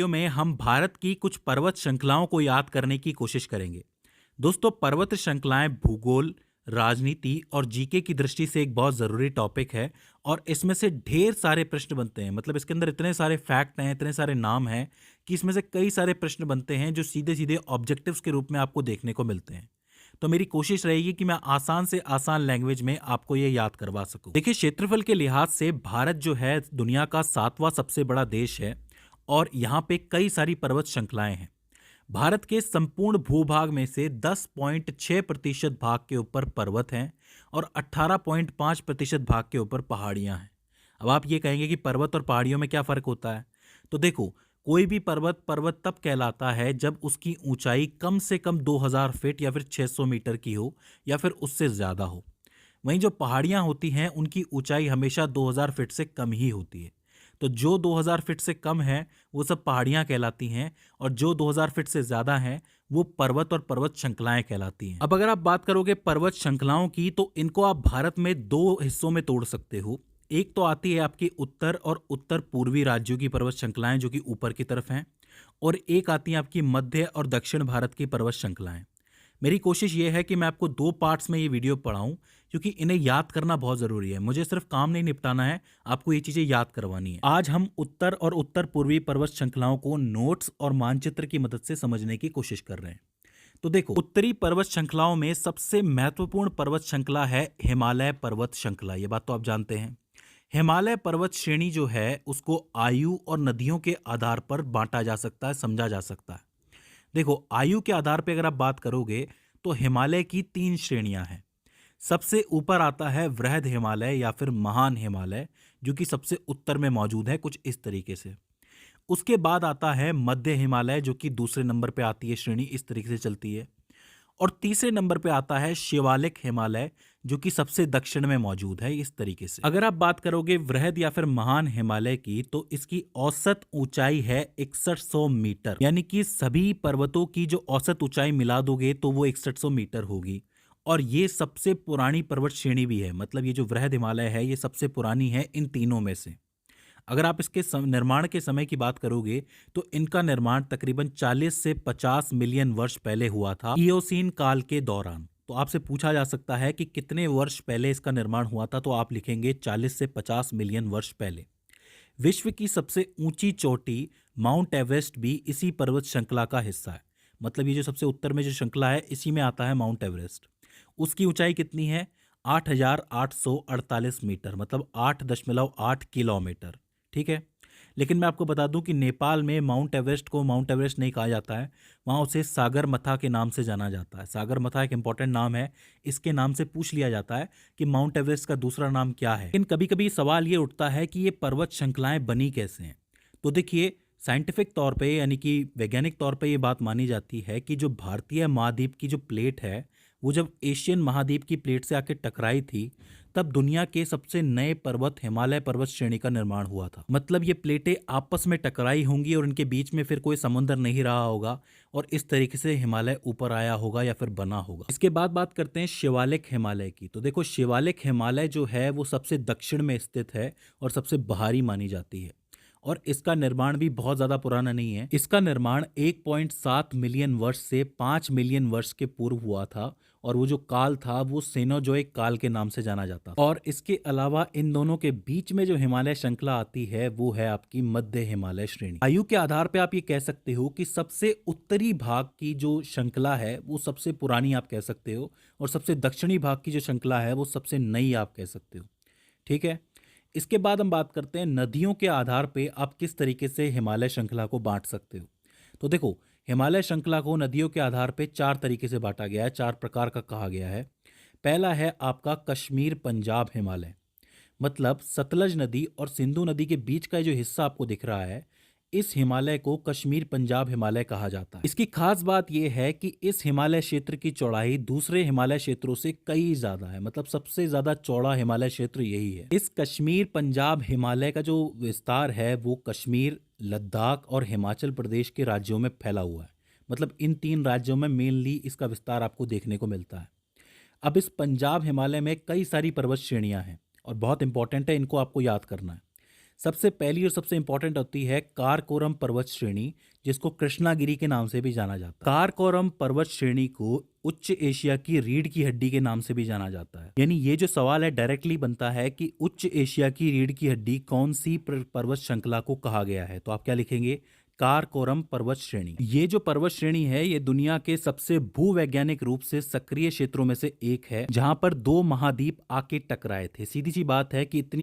Video में हम भारत की कुछ पर्वत श्रृंखलाओं को याद करने की कोशिश करेंगे। दोस्तों, पर्वत श्रृंखलाएं भूगोल, राजनीति और जीके की दृष्टि से एक बहुत ज़रूरी टॉपिक है और इसमें से ढेर सारे प्रश्न बनते हैं। मतलब इसके अंदर इतने सारे फैक्ट हैं, इतने सारे नाम हैं कि इसमें से कई सारे प्रश्न बनते हैं जो सीधे-सीधे ऑब्जेक्टिव्स के रूप में आपको देखने को मिलते हैं। तो मेरी कोशिश रहेगी कि मैं आसान से आसान लैंग्वेज में आपको ये याद करवा सकूं। देखिए, क्षेत्रफल के लिहाज से भारत जो है दुनिया का 7वां सबसे बड़ा देश है और यहाँ पे कई सारी पर्वत श्रृंखलाएं हैं। भारत के संपूर्ण भूभाग में से 10.6% भाग के ऊपर पर्वत हैं और 18.5% भाग के ऊपर पहाड़ियां हैं। अब आप ये कहेंगे कि पर्वत और पहाड़ियों में क्या फ़र्क होता है? तो देखो, कोई भी पर्वत पर्वत तब कहलाता है जब उसकी ऊंचाई कम से कम 2000 फीट या फिर 600 मीटर की हो या फिर उससे ज़्यादा हो। वहीं जो पहाड़ियां होती हैं उनकी ऊंचाई हमेशा 2000 फीट से कम ही होती है। तो जो 2000 फीट से कम है वो सब पहाड़ियां कहलाती हैं और जो 2000 फीट से ज़्यादा हैं वो पर्वत और पर्वत श्रृंखलाएं कहलाती हैं। अब अगर आप बात करोगे पर्वत श्रृंखलाओं की तो इनको आप भारत में दो हिस्सों में तोड़ सकते हो। एक तो आती है आपकी उत्तर और उत्तर पूर्वी राज्यों की पर्वत श्रृंखलाएं जो कि ऊपर की तरफ हैं, और एक आती है आपकी मध्य और दक्षिण भारत की पर्वत श्रृंखलाएं। मेरी कोशिश ये है कि मैं आपको दो पार्ट्स में ये वीडियो पढ़ाऊं क्योंकि इन्हें याद करना बहुत ज़रूरी है। मुझे सिर्फ काम नहीं निपटाना है, आपको ये चीज़ें याद करवानी है। आज हम उत्तर और उत्तर पूर्वी पर्वत श्रृंखलाओं को नोट्स और मानचित्र की मदद से समझने की कोशिश कर रहे हैं। तो देखो, उत्तरी पर्वत श्रृंखलाओं में सबसे महत्वपूर्ण पर्वत श्रृंखला है हिमालय पर्वत श्रृंखला। ये बात तो आप जानते हैं। हिमालय पर्वत श्रेणी जो है उसको आयु और नदियों के आधार पर बांटा जा सकता है, समझा जा सकता है। देखो, आयु के आधार पे अगर आप बात करोगे तो हिमालय की 3 श्रेणियां हैं। सबसे ऊपर आता है वृहद हिमालय या फिर महान हिमालय, जो कि सबसे उत्तर में मौजूद है, कुछ इस तरीके से। उसके बाद आता है मध्य हिमालय जो कि दूसरे नंबर पे आती है श्रेणी, इस तरीके से चलती है। और तीसरे नंबर पे आता है शिवालिक हिमालय जो कि सबसे दक्षिण में मौजूद है, इस तरीके से। अगर आप बात करोगे वृहद या फिर महान हिमालय की तो इसकी औसत ऊंचाई है 6100 मीटर, यानी कि सभी पर्वतों की जो औसत ऊंचाई मिला दोगे तो वो 6100 मीटर होगी। और ये सबसे पुरानी पर्वत श्रेणी भी है। मतलब ये जो वृहद हिमालय है ये सबसे पुरानी है इन तीनों में से। अगर आप इसके निर्माण के समय की बात करोगे तो इनका निर्माण तकरीबन 40 से 50 मिलियन वर्ष पहले हुआ था, इयोसीन काल के दौरान। तो आपसे पूछा जा सकता है कि कितने वर्ष पहले इसका निर्माण हुआ था, तो आप लिखेंगे 40 से 50 मिलियन वर्ष पहले। विश्व की सबसे ऊंची चोटी माउंट एवरेस्ट भी इसी पर्वत श्रृंखला का हिस्सा है। मतलब ये जो सबसे उत्तर में जो श्रृंखला है इसी में आता है माउंट एवरेस्ट। उसकी ऊंचाई कितनी है? 8848 मीटर, मतलब 8.8 किलोमीटर। ठीक है। लेकिन मैं आपको बता दूं कि नेपाल में माउंट एवरेस्ट को माउंट एवरेस्ट नहीं कहा जाता है, वहाँ उसे सागरमथा के नाम से जाना जाता है। सागरमथा एक इंपॉर्टेंट नाम है, इसके नाम से पूछ लिया जाता है कि माउंट एवरेस्ट का दूसरा नाम क्या है। लेकिन कभी कभी सवाल ये उठता है कि ये पर्वत श्रृंखलाएं बनी कैसे हैं। तो देखिए, साइंटिफिक तौर पे यानी कि वैज्ञानिक तौर पे ये बात मानी जाती है कि जो भारतीय महाद्वीप की जो प्लेट है वो जब एशियन महाद्वीप की प्लेट से आके टकराई थी तब दुनिया के सबसे नए पर्वत हिमालय पर्वत श्रेणी का निर्माण हुआ था। मतलब ये प्लेटें आपस में टकराई होंगी और इनके बीच में फिर कोई समुद्र नहीं रहा होगा और इस तरीके से हिमालय ऊपर आया होगा या फिर बना होगा। इसके बाद बात करते हैं शिवालिक हिमालय की। तो देखो, शिवालिक हिमालय जो है वो सबसे दक्षिण में स्थित है और सबसे बाहरी मानी जाती है और इसका निर्माण भी बहुत ज़्यादा पुराना नहीं है। इसका निर्माण 1.7 मिलियन वर्ष से 5 मिलियन वर्ष के पूर्व हुआ था और वो जो काल था वो सेनोजोइक काल के नाम से जाना जाता था। और इसके अलावा इन दोनों के बीच में जो हिमालय श्रृंखला आती है वो है आपकी मध्य हिमालय श्रेणी। आयु के आधार पे आप ये कह सकते हो कि सबसे उत्तरी भाग की जो श्रृंखला है वो सबसे पुरानी आप कह सकते हो और सबसे दक्षिणी भाग की जो श्रृंखला है वो सबसे नई आप कह सकते हो। ठीक है। इसके बाद हम बात करते हैं नदियों के आधार पे आप किस तरीके से हिमालय श्रृंखला को बांट सकते हो। तो देखो, हिमालय श्रृंखला को नदियों के आधार पे 4 तरीके से बांटा गया है, 4 प्रकार का कहा गया है। पहला है आपका कश्मीर पंजाब हिमालय। मतलब सतलज नदी और सिंधु नदी के बीच का जो हिस्सा आपको दिख रहा है इस हिमालय को कश्मीर पंजाब हिमालय कहा जाता है। इसकी खास बात यह है कि इस हिमालय क्षेत्र की चौड़ाई दूसरे हिमालय क्षेत्रों से कई ज्यादा है। मतलब सबसे ज्यादा चौड़ा हिमालय क्षेत्र यही है। इस कश्मीर पंजाब हिमालय का जो विस्तार है वो कश्मीर, लद्दाख और हिमाचल प्रदेश के राज्यों में फैला हुआ है। मतलब इन 3 राज्यों में मेनली इसका विस्तार आपको देखने को मिलता है। अब इस पंजाब हिमालय में कई सारी पर्वत श्रेणियां हैं और बहुत इंपॉर्टेंट है, इनको आपको याद करना है। सबसे पहली और सबसे इंपॉर्टेंट होती है कारकोरम पर्वत श्रेणी, जिसको कृष्णागिरी के नाम से भी जाना जाता है। कारकोरम पर्वत श्रेणी को उच्च एशिया की रीढ़ की हड्डी के नाम से भी जाना जाता है। यानी ये जो सवाल है डायरेक्टली बनता है कि उच्च एशिया की रीढ़ की हड्डी कौन सी पर्वत श्रृंखला को कहा गया है, तो आप क्या लिखेंगे, कारकोरम पर्वत श्रेणी। ये जो पर्वत श्रेणी है ये दुनिया के सबसे भूवैज्ञानिक रूप से सक्रिय क्षेत्रों में से एक है, जहां पर दो महाद्वीप आके टकराए थे। सीधी सी बात है कि इतनी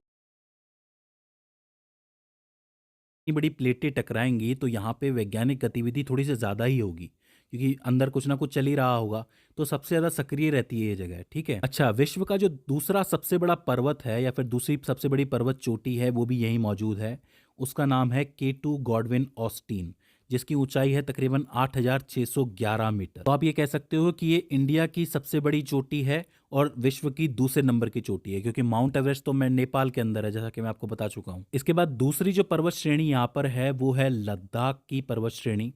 बड़ी प्लेटें टकराएंगी तो यहाँ पे वैज्ञानिक गतिविधि थोड़ी सी ज़्यादा ही होगी, क्योंकि अंदर कुछ ना कुछ चल ही रहा होगा, तो सबसे ज़्यादा सक्रिय रहती है ये जगह। ठीक है, अच्छा, विश्व का जो दूसरा सबसे बड़ा पर्वत है या फिर दूसरी सबसे बड़ी पर्वत चोटी है वो भी यहीं मौजूद है। उसका नाम है K2 गॉडविन ऑस्टिन, जिसकी ऊंचाई है तकरीबन 8,611 मीटर। तो आप ये कह सकते हो कि ये इंडिया की सबसे बड़ी चोटी है और विश्व की दूसरे नंबर की चोटी है, क्योंकि माउंट एवरेस्ट तो मैं नेपाल के अंदर है, जैसा कि मैं आपको बता चुका हूँ। इसके बाद दूसरी जो पर्वत श्रेणी यहाँ पर है वो है लद्दाख की पर्वत श्रेणी।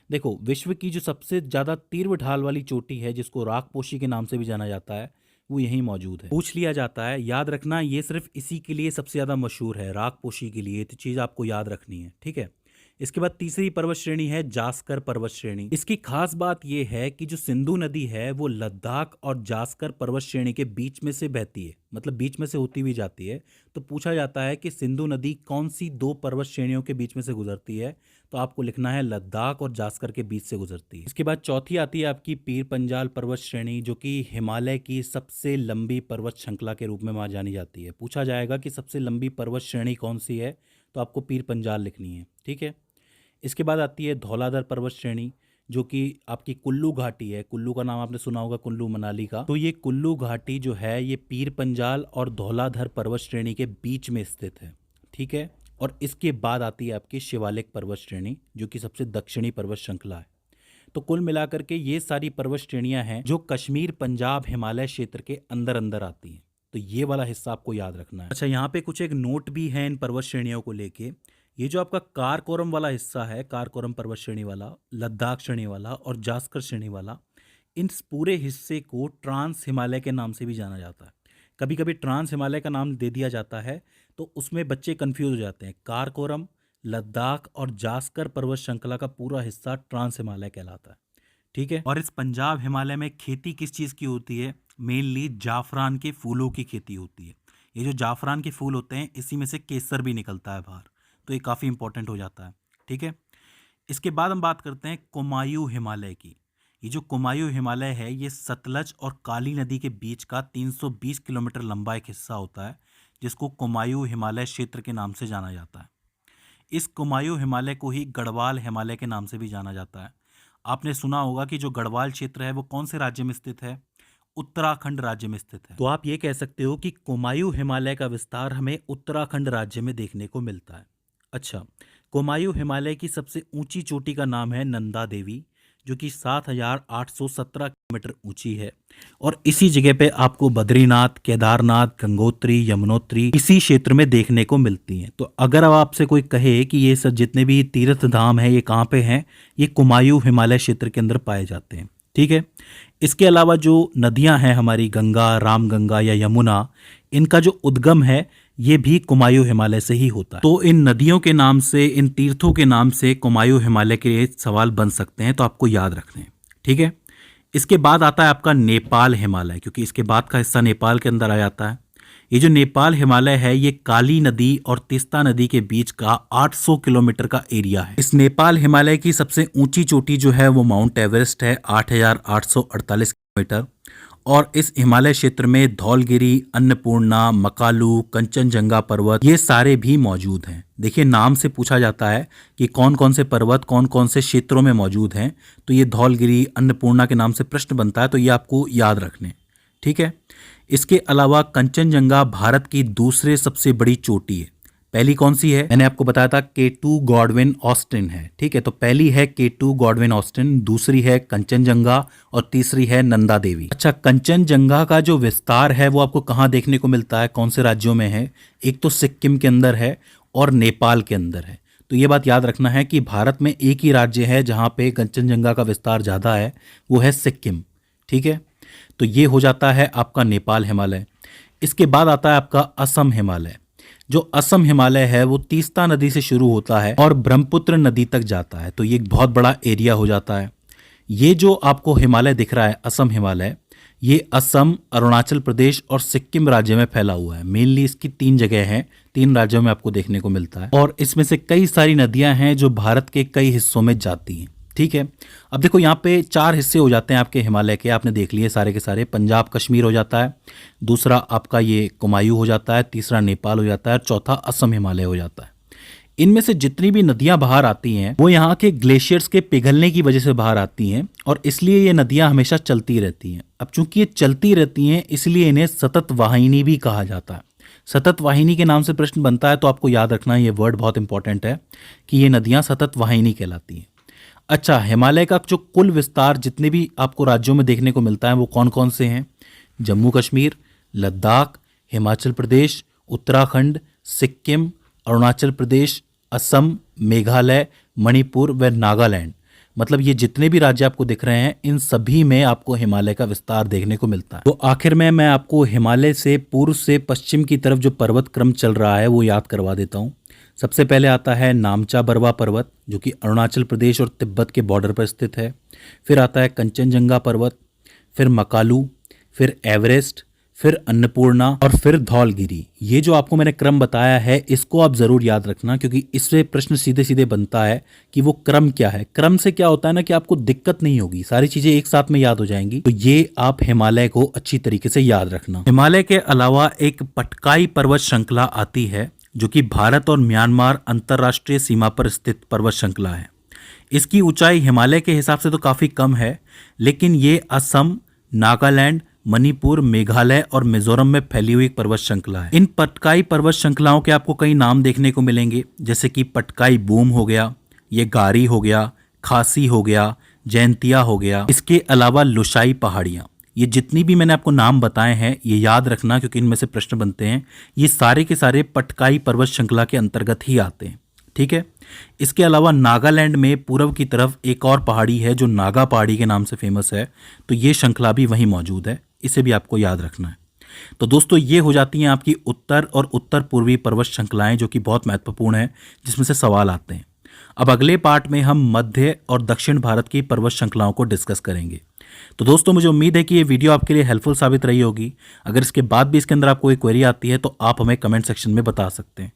देखो, विश्व की जो सबसे ज्यादा तीव्र ढाल वाली चोटी है, जिसको राकपोशी के नाम से भी जाना जाता है, वो यहीं मौजूद है। पूछ लिया जाता है, याद रखना, ये सिर्फ इसी के लिए सबसे ज्यादा मशहूर है, राकपोशी के लिए, तो चीज आपको याद रखनी है। ठीक है, इसके बाद तीसरी पर्वत श्रेणी है जास्कर पर्वत श्रेणी। इसकी खास बात यह है कि जो सिंधु नदी है वो लद्दाख और जास्कर पर्वत श्रेणी के बीच में से बहती है, मतलब बीच में से होती हुई जाती है। तो पूछा जाता है कि सिंधु नदी कौन सी दो पर्वत श्रेणियों के बीच में से गुजरती है, तो आपको लिखना है लद्दाख और जास्कर के बीच से गुजरती है। इसके बाद चौथी आती है आपकी पीर पंजाल पर्वत श्रेणी, जो कि हिमालय की सबसे लंबी पर्वत श्रृंखला के रूप में जानी जाती है। पूछा जाएगा कि सबसे लंबी पर्वत श्रेणी कौन सी है, तो आपको पीर पंजाल लिखनी है। ठीक है, इसके बाद आती है धौलाधर पर्वत श्रेणी, जो कि आपकी कुल्लू घाटी है। कुल्लू का नाम आपने सुना होगा, कुल्लू मनाली का। तो ये कुल्लू घाटी जो है ये पीर पंजाल और धौलाधर पर्वत श्रेणी के बीच में स्थित है। ठीक है, और इसके बाद आती है आपकी शिवालिक पर्वत श्रेणी, जो कि सबसे दक्षिणी पर्वत श्रृंखला है। तो कुल मिलाकर के ये सारी पर्वत श्रेणियां हैं जो कश्मीर, पंजाब, हिमालय क्षेत्र के अंदर अंदर आती हैं। तो ये वाला हिस्सा आपको याद रखना है। अच्छा, यहाँ पे कुछ एक नोट भी है इन पर्वत श्रेणियों को लेके। ये जो आपका कारकोरम वाला हिस्सा है, कारकोरम पर्वत श्रेणी वाला, लद्दाख श्रेणी वाला और जास्कर श्रेणी वाला, इन पूरे हिस्से को ट्रांस हिमालय के नाम से भी जाना जाता है। कभी कभी ट्रांस हिमालय का नाम दे दिया जाता है, तो उसमें बच्चे कंफ्यूज हो जाते हैं। कारकोरम, लद्दाख और जास्कर पर्वत श्रृंखला का पूरा हिस्सा ट्रांस हिमालय कहलाता है। ठीक है, और इस पंजाब हिमालय में खेती किस चीज़ की होती है? मेनली जाफरान के फूलों की खेती होती है। ये जो जाफरान के फूल होते हैं, इसी में से केसर भी निकलता है बाहर, तो ये काफ़ी इंपॉर्टेंट हो जाता है। ठीक है, इसके बाद हम बात करते हैं कुमायूं हिमालय की। ये जो कुमायूं हिमालय है ये सतलज और काली नदी के बीच का 320 किलोमीटर लंबा एक हिस्सा होता है, जिसको कुमायूं हिमालय क्षेत्र के नाम से जाना जाता है। इस कुमायूं हिमालय को ही गढ़वाल हिमालय के नाम से भी जाना जाता है। आपने सुना होगा कि जो गढ़वाल क्षेत्र है वो कौन से राज्य में स्थित है? उत्तराखंड राज्य में स्थित है। तो आप ये कह सकते हो कि कुमायूं हिमालय का विस्तार हमें उत्तराखंड राज्य में देखने को मिलता है। अच्छा, कुमायूं हिमालय की सबसे ऊंची चोटी का नाम है नंदा देवी, जो कि 7,817 किलोमीटर ऊंची है। और इसी जगह पे आपको बद्रीनाथ, केदारनाथ, गंगोत्री, यमुनोत्री इसी क्षेत्र में देखने को मिलती हैं। तो अगर अब आपसे कोई कहे कि ये सब जितने भी तीर्थ धाम हैं ये कहाँ पे हैं, ये कुमायूं हिमालय क्षेत्र के अंदर पाए जाते हैं। ठीक है, इसके अलावा जो नदियां हैं हमारी, गंगा, रामगंगा या यमुना, इनका जो उद्गम है ये भी कुमायूं हिमालय से ही होता है। तो इन नदियों के नाम से, इन तीर्थों के नाम से कुमायूं हिमालय के सवाल बन सकते हैं, तो आपको याद रखने हैं। ठीक है, इसके बाद आता है आपका नेपाल हिमालय, क्योंकि इसके बाद का हिस्सा नेपाल के अंदर आ जाता है। ये जो नेपाल हिमालय है ये काली नदी और तीस्ता नदी के बीच का 800 किलोमीटर का एरिया है। इस नेपाल हिमालय की सबसे ऊंची चोटी जो है वो माउंट एवरेस्ट है, 8,848 किलोमीटर। और इस हिमालय क्षेत्र में धौलगिरी, अन्नपूर्णा, मकालू, कंचनजंगा पर्वत ये सारे भी मौजूद हैं। देखिए, नाम से पूछा जाता है कि कौन कौन से पर्वत कौन कौन से क्षेत्रों में मौजूद हैं, तो ये धौलगिरी, अन्नपूर्णा के नाम से प्रश्न बनता है, तो ये आपको याद रखने। ठीक है, इसके अलावा कंचनजंगा भारत की दूसरे सबसे बड़ी चोटी है। पहली कौन सी है? मैंने आपको बताया था K2 गॉडविन ऑस्टिन है। ठीक है, तो पहली है K2 गॉडविन ऑस्टिन, दूसरी है कंचनजंगा और तीसरी है नंदा देवी। अच्छा, कंचनजंगा का जो विस्तार है वो आपको कहाँ देखने को मिलता है, कौन से राज्यों में है? एक तो सिक्किम के अंदर है और नेपाल के अंदर है। तो ये बात याद रखना है कि भारत में एक ही राज्य है जहाँ पे कंचनजंगा का विस्तार ज़्यादा है, वो है सिक्किम। ठीक है, तो ये हो जाता है आपका नेपाल हिमालय। इसके बाद आता है आपका असम हिमालय। जो असम हिमालय है वो तीस्ता नदी से शुरू होता है और ब्रह्मपुत्र नदी तक जाता है, तो ये एक बहुत बड़ा एरिया हो जाता है। ये जो आपको हिमालय दिख रहा है असम हिमालय, ये असम, अरुणाचल प्रदेश और सिक्किम राज्य में फैला हुआ है। मेनली इसकी 3 जगह हैं, 3 राज्यों में आपको देखने को मिलता है और इसमें से कई सारी नदियां हैं जो भारत के कई हिस्सों में जाती हैं। ठीक है, अब देखो यहाँ पे 4 हिस्से हो जाते हैं आपके हिमालय के, आपने देख लिए सारे के सारे। पंजाब कश्मीर हो जाता है, दूसरा आपका ये कुमायूं हो जाता है, तीसरा नेपाल हो जाता है, चौथा असम हिमालय हो जाता है। इनमें से जितनी भी नदियां बाहर आती हैं वो यहाँ के ग्लेशियर्स के पिघलने की वजह से बाहर आती हैं और इसलिए ये नदियां हमेशा चलती रहती हैं। अब चूंकि ये चलती रहती हैं इसलिए इन्हें सतत वाहिनी भी कहा जाता है। सतत वाहिनी के नाम से प्रश्न बनता है तो आपको याद रखना ये वर्ड बहुत इंपॉर्टेंट है कि ये नदियां सतत वाहिनी कहलाती हैं। अच्छा, हिमालय का जो कुल विस्तार जितने भी आपको राज्यों में देखने को मिलता है वो कौन कौन से हैं? जम्मू कश्मीर, लद्दाख, हिमाचल प्रदेश, उत्तराखंड, सिक्किम, अरुणाचल प्रदेश, असम, मेघालय, मणिपुर व नागालैंड। मतलब ये जितने भी राज्य आपको दिख रहे हैं इन सभी में आपको हिमालय का विस्तार देखने को मिलता है। तो आखिर में मैं आपको हिमालय से पूर्व से पश्चिम की तरफ जो पर्वत क्रम चल रहा है वो याद करवा देता हूँ। सबसे पहले आता है नामचा बरवा पर्वत जो कि अरुणाचल प्रदेश और तिब्बत के बॉर्डर पर स्थित है। फिर आता है कंचनजंगा पर्वत, फिर मकालू, फिर एवरेस्ट, फिर अन्नपूर्णा और फिर धौलगिरी। ये जो आपको मैंने क्रम बताया है इसको आप जरूर याद रखना क्योंकि इससे प्रश्न सीधे सीधे बनता है कि वो क्रम क्या है। क्रम से क्या होता है ना कि आपको दिक्कत नहीं होगी, सारी चीजें एक साथ में याद हो जाएंगी। तो ये आप हिमालय को अच्छी तरीके से याद रखना। हिमालय के अलावा एक पटकाई पर्वत श्रृंखला आती है जो कि भारत और म्यांमार अंतर्राष्ट्रीय सीमा पर स्थित पर्वत श्रृंखला है। इसकी ऊंचाई हिमालय के हिसाब से तो काफी कम है, लेकिन ये असम, नागालैंड, मणिपुर, मेघालय और मिजोरम में फैली हुई एक पर्वत श्रृंखला है। इन पटकाई पर्वत श्रृंखलाओं के आपको कई नाम देखने को मिलेंगे, जैसे कि पटकाई बूम हो गया, ये गारी हो गया, खासी हो गया, जैंतिया हो गया। इसके अलावा लुशाई पहाड़ियां। ये जितनी भी मैंने आपको नाम बताए हैं ये याद रखना क्योंकि इनमें से प्रश्न बनते हैं। ये सारे के सारे पटकाई पर्वत श्रृंखला के अंतर्गत ही आते हैं। ठीक है, इसके अलावा नागालैंड में पूर्व की तरफ एक और पहाड़ी है जो नागा पहाड़ी के नाम से फेमस है, तो ये श्रृंखला भी वहीं मौजूद है, इसे भी आपको याद रखना है। तो दोस्तों ये हो जाती हैं आपकी उत्तर और उत्तर पूर्वी पर्वत श्रृंखलाएं जो कि बहुत महत्वपूर्ण है, जिसमें से सवाल आते हैं। अब अगले पार्ट में हम मध्य और दक्षिण भारत की पर्वत श्रृंखलाओं को डिस्कस करेंगे। तो दोस्तों मुझे उम्मीद है कि ये वीडियो आपके लिए हेल्पफुल साबित रही होगी। अगर इसके बाद भी इसके अंदर आपको कोई क्वेरी आती है तो आप हमें कमेंट सेक्शन में बता सकते हैं।